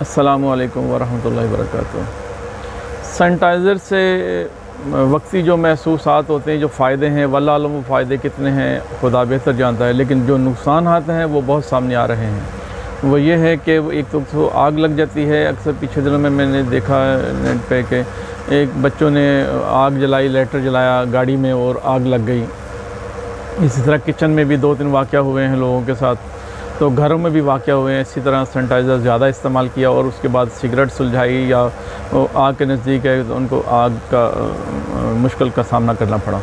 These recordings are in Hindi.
अस्सलामुअलैकुम वरहमतुल्लाहि वबरकातुहू। सैनिटाइज़र से वक्ती जो महसूसात होते हैं, जो फ़ायदे हैं, वल्लाह आलम वो फ़ायदे कितने हैं खुदा बेहतर जानता है, लेकिन जो नुकसान आते हैं वो बहुत सामने आ रहे हैं। वो ये है कि एक तो आग लग जाती है। अक्सर पिछले दिनों में मैंने देखा नेट पे कि एक बच्चों ने आग जलाई, लाइटर जलाया गाड़ी में और आग लग गई। इसी तरह किचन में भी 2-3 वाक़या हुए हैं लोगों के साथ, तो घरों में भी वाक़या हुए हैं। इसी तरह सैनिटाइज़र ज़्यादा इस्तेमाल किया और उसके बाद सिगरेट सुलझाई या आग के नज़दीक है तो उनको आग का मुश्किल का सामना करना पड़ा।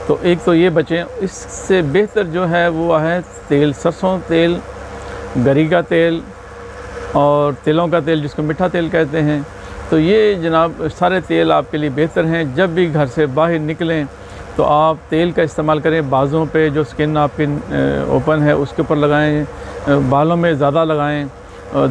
तो एक तो ये बचें। इससे बेहतर जो है वो है तेल, सरसों तेल, गरी का तेल और तिलों का तेल जिसको मीठा तेल कहते हैं। तो ये जनाब सारे तेल आपके लिए बेहतर हैं। जब भी घर से बाहर निकलें तो आप तेल का इस्तेमाल करें। बाज़ों पे जो स्किन आपकी ओपन है उसके ऊपर लगाएं, बालों में ज़्यादा लगाएं,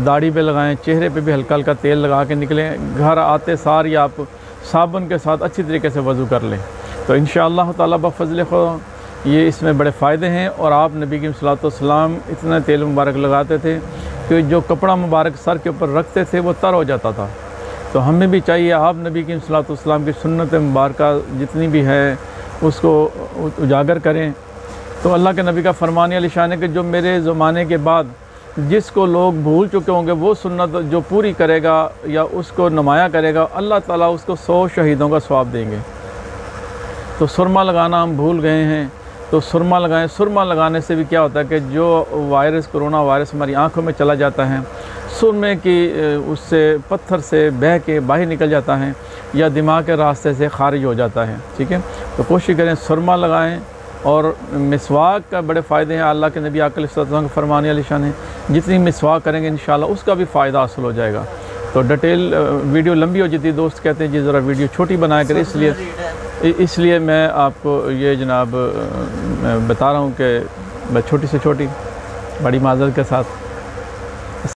दाढ़ी पे लगाएं, चेहरे पे भी हल्का हल्का तेल लगा के निकलें। घर आते सार या आप साबुन के साथ अच्छी तरीके से वज़ू कर लें तो इंशाअल्लाह ताला बफ़ज़्ल खुदा ये इसमें बड़े फ़ायदे हैं। और आप नबी की सल्लल्लाहु अलैहि वसल्लम इतना तेल मुबारक लगाते थे कि जो कपड़ा मुबारक सर के ऊपर रखते थे वो तर हो जाता था। तो हमें भी चाहिए आप नबी की सल्लल्लाहु अलैहि वसल्लम की सुन्नत मुबारक जितनी भी है उसको उजागर करें। तो अल्लाह के नबी का फरमान अलीशान है कि जो मेरे ज़माने के बाद जिसको लोग भूल चुके होंगे वो सुन्नत जो पूरी करेगा या उसको नुमाया करेगा, अल्लाह ताला उसको 100 शहीदों का सवाब देंगे। तो सुरमा लगाना हम भूल गए हैं, तो सुरमा लगाएं। सुरमा लगाने से भी क्या होता है कि जो वायरस, कोरोना वायरस हमारी आँखों में चला जाता है, सुरमे की उससे पत्थर से बह के बाहर निकल जाता है या दिमाग के रास्ते से खारिज हो जाता है। ठीक है, तो कोशिश करें सुरमा लगाएं। और मिसवाक का बड़े फ़ायदे हैं। अल्लाह के नबी आकल का फरमान अलीशान है जितनी मिसवाक करेंगे इंशाअल्लाह उसका भी फ़ायदा हासिल हो जाएगा। तो डिटेल वीडियो लंबी हो जाती है, दोस्त कहते हैं जी ज़रा वीडियो छोटी बनाया करें, इसलिए मैं आपको ये जनाब बता रहा हूँ कि छोटी से छोटी बड़ी माज़रत के साथ